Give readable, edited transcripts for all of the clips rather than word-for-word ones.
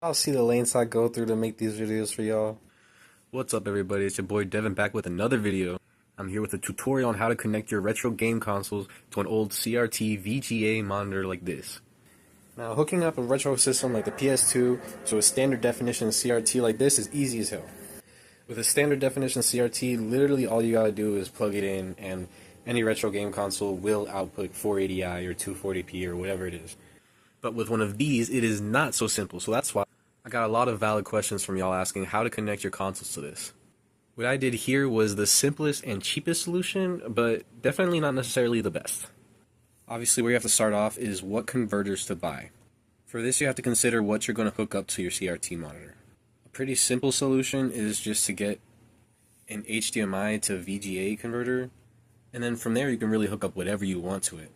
I'll see the lengths I go through to make these videos for y'all. What's up everybody, it's your boy Devin back with another video. I'm here with a tutorial on how to connect your retro game consoles to an old CRT VGA monitor like this. Now, hooking up a retro system like the PS2 to a standard definition CRT like this is easy as hell. With a standard definition CRT, literally all you gotta do is plug it in and any retro game console will output 480i or 240p or whatever it is. But with one of these, it is not so simple, so that's why I got a lot of valid questions from y'all asking how to connect your consoles to this. What I did here was the simplest and cheapest solution, but definitely not necessarily the best. Obviously, where you have to start off is what converters to buy. For this, you have to consider what you're going to hook up to your CRT monitor. A pretty simple solution is just to get an HDMI to VGA converter, and then from there you can really hook up whatever you want to it.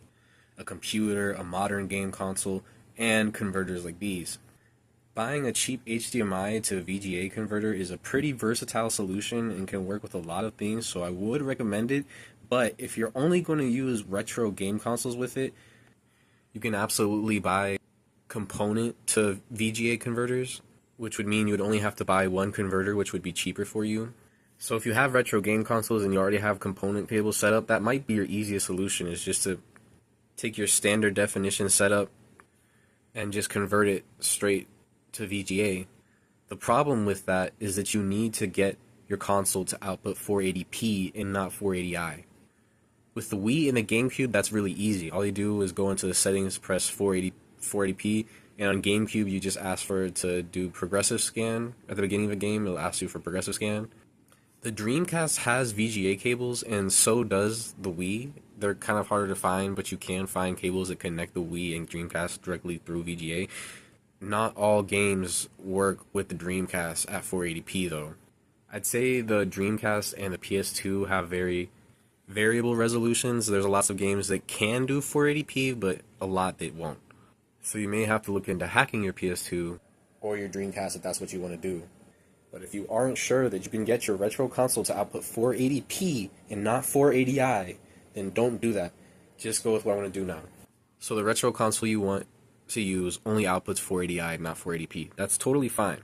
A computer, a modern game console, and converters like these. Buying a cheap HDMI to VGA converter is a pretty versatile solution and can work with a lot of things, so I would recommend it. But if you're only going to use retro game consoles with it, you can absolutely buy component to VGA converters, which would mean you would only have to buy one converter, which would be cheaper for you. So if you have retro game consoles and you already have component cables set up, that might be your easiest solution, is just to take your standard definition setup and just convert it straight to VGA. The problem with that is that you need to get your console to output 480p and not 480i. With the Wii and the GameCube, that's really easy. All you do is go into the settings, press 480p, and on GameCube you just ask for it to do progressive scan. At the beginning of a game, it'll ask you for progressive scan. The Dreamcast has VGA cables, and so does the Wii. They're kind of harder to find, but you can find cables that connect the Wii and Dreamcast directly through VGA. Not all games work with the Dreamcast at 480p though. I'd say the Dreamcast and the PS2 have very variable resolutions. There's lots of games that can do 480p, but a lot that won't. So you may have to look into hacking your PS2 or your Dreamcast if that's what you want to do. But if you aren't sure that you can get your retro console to output 480p and not 480i, then don't do that. Just go with what I want to do now. So the retro console you want to use only outputs 480i, not 480p. That's totally fine.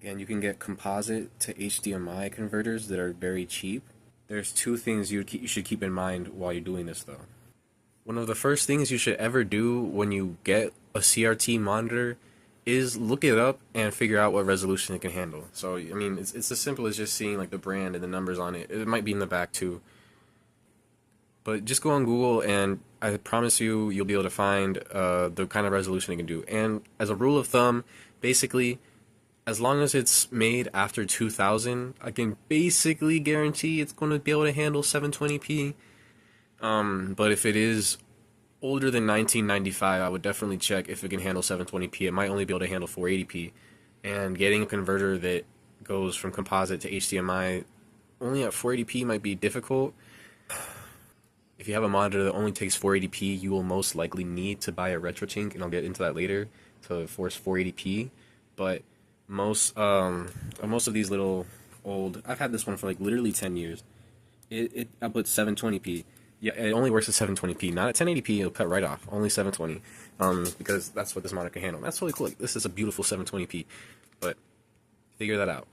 Again, you can get composite to HDMI converters that are very cheap. There's two things you should keep in mind while you're doing this though. One of the first things you should ever do when you get a CRT monitor is look it up and figure out what resolution it can handle. So, I mean, it's as simple as just seeing like the brand and the numbers on it. It might be in the back too. But just go on Google and I promise you, you'll be able to find the kind of resolution it can do. And as a rule of thumb, basically, as long as it's made after 2000, I can basically guarantee it's going to be able to handle 720p. But if it is older than 1995, I would definitely check if it can handle 720p. It might only be able to handle 480p. And getting a converter that goes from composite to HDMI only at 480p might be difficult. If you have a monitor that only takes 480p, you will most likely need to buy a RetroTink, and I'll get into that later, to force 480p. But most of these little old, I've had this one for like literally 10 years. It outputs 720p. Yeah, it only works at 720p, not at 1080p. It'll cut right off. Only 720, because that's what this monitor can handle. That's really cool. Like, this is a beautiful 720p, but figure that out.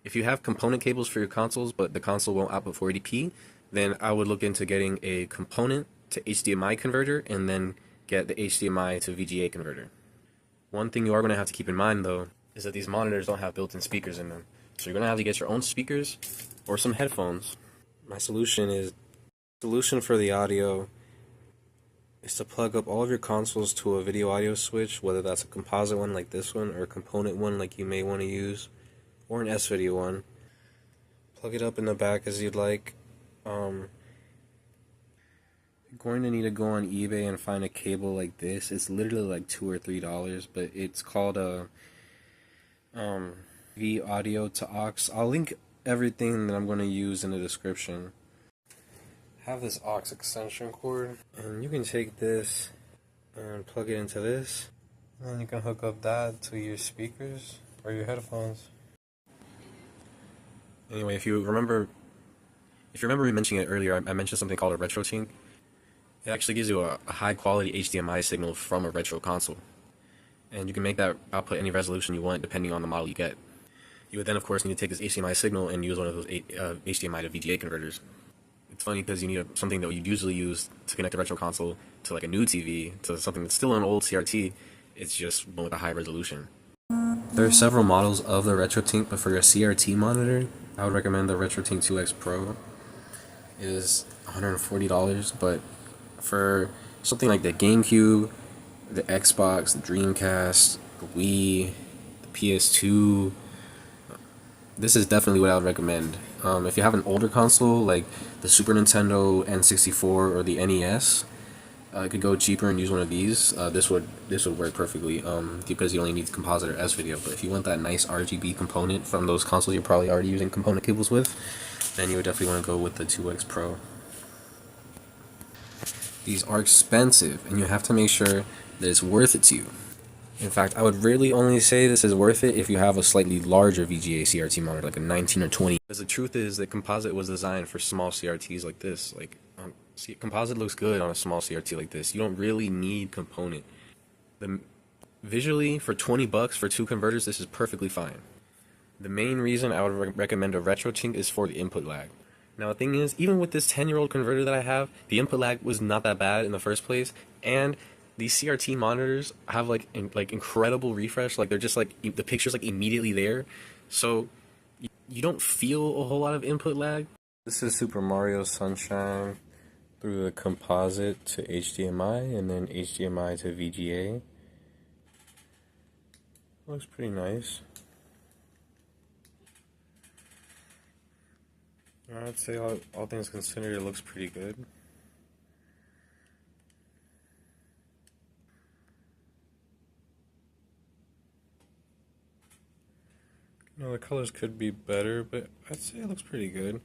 If you have component cables for your consoles, but the console won't output 480p, then I would look into getting a component to HDMI converter and then get the HDMI to VGA converter. One thing you are going to have to keep in mind though is that these monitors don't have built-in speakers in them. So you're going to have to get your own speakers or some headphones. My solution for the audio is to plug up all of your consoles to a video audio switch, whether that's a composite one like this one or a component one like you may want to use, or an S-video one. Plug it up in the back as you'd like. You're going to need to go on eBay and find a cable like this. It's literally like $2 or $3, but it's called a V audio to aux. I'll link everything that I'm going to use in the description. Have this aux extension cord, and you can take this and plug it into this, and then you can hook up that to your speakers or your headphones. Anyway, if you remember me mentioning it earlier, I mentioned something called a RetroTink. It actually gives you a high quality HDMI signal from a retro console. and you can make that output any resolution you want depending on the model you get. You would then, of course, need to take this HDMI signal and use one of those HDMI to VGA converters. It's funny because you need something that you'd usually use to connect a retro console to like a new TV to something that's still an old CRT. It's just one with a high resolution. There are several models of the RetroTink, but for your CRT monitor, I would recommend the RetroTink 2X Pro. It is $140, but for something like the GameCube, the Xbox, the Dreamcast, the Wii, the PS2, this is definitely what I would recommend. If you have an older console like the Super Nintendo N64 or the NES, you could go cheaper and use one of these. This would work perfectly because you only need composite or S-video. But if you want that nice RGB component from those consoles you're probably already using component cables with, then you would definitely want to go with the 2X Pro. These are expensive, and you have to make sure that it's worth it to you. In fact, I would really only say this is worth it if you have a slightly larger VGA CRT monitor, like a 19 or 20. Because the truth is that composite was designed for small CRTs like this. Composite looks good on a small CRT like this. You don't really need component. Visually, for $20 for 2 converters, this is perfectly fine. The main reason I would recommend a RetroTink is for the input lag. Now the thing is, even with this 10-year-old converter that I have, the input lag was not that bad in the first place, and these CRT monitors have like incredible refresh. Like they're just like the picture's like immediately there, so you don't feel a whole lot of input lag. This is Super Mario Sunshine through the composite to HDMI and then HDMI to VGA. Looks pretty nice. I'd say all things considered, it looks pretty good. No, the colors could be better, but I'd say it looks pretty good.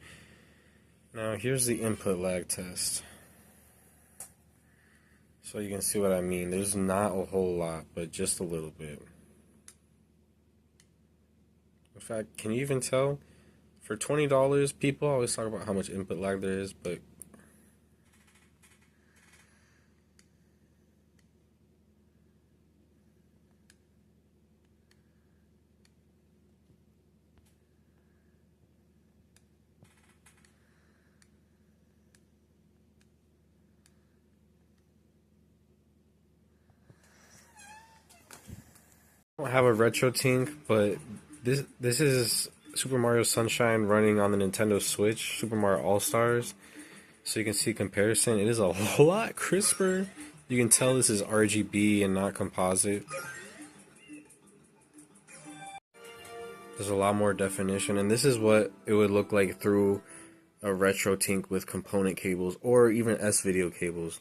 Now here's the input lag test. So you can see what I mean. There's not a whole lot, but just a little bit. In fact, can you even tell? For $20, people always talk about how much input lag there is, but I don't have a RetroTink, but this is Super Mario Sunshine running on the Nintendo Switch, Super Mario All-Stars. So you can see comparison. It is a whole lot crisper. You can tell this is RGB and not composite. There's a lot more definition, and this is what it would look like through a RetroTink with component cables or even S-video cables.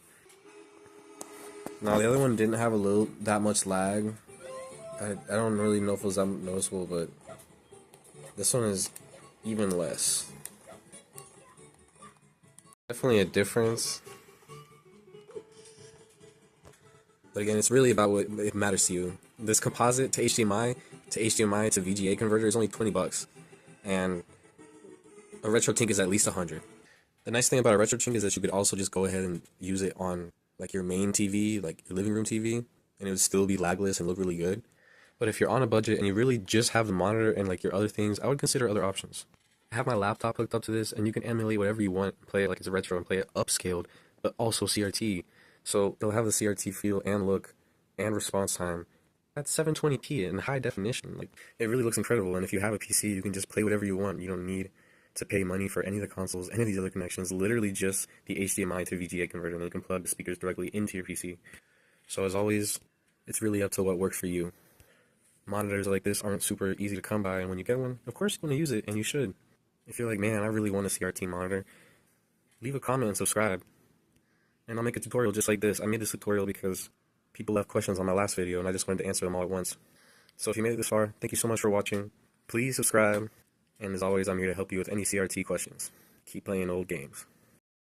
Now the other one didn't have that much lag. I don't really know if it was that noticeable, but this one is even less. Definitely a difference. But again, it's really about what it matters to you. This composite to HDMI to VGA converter is only $20, and a RetroTink is at least $100. The nice thing about a RetroTink is that you could also just go ahead and use it on like your main TV, like your living room TV, and it would still be lagless and look really good. But if you're on a budget and you really just have the monitor and like your other things, I would consider other options. I have my laptop hooked up to this, and you can emulate whatever you want, play it like it's a retro and play it upscaled, but also CRT. So they'll have the CRT feel and look and response time at 720p in high definition. Like it really looks incredible. And if you have a PC, you can just play whatever you want. You don't need to pay money for any of the consoles, any of these other connections. Literally just the HDMI to VGA converter, and you can plug the speakers directly into your PC. So as always, it's really up to what works for you. Monitors like this aren't super easy to come by, and when you get one, of course you want to use it, and you should. If you're like, man, I really want a CRT monitor, leave a comment and subscribe. And I'll make a tutorial just like this. I made this tutorial because people left questions on my last video, and I just wanted to answer them all at once. So if you made it this far, thank you so much for watching. Please subscribe, and as always, I'm here to help you with any CRT questions. Keep playing old games.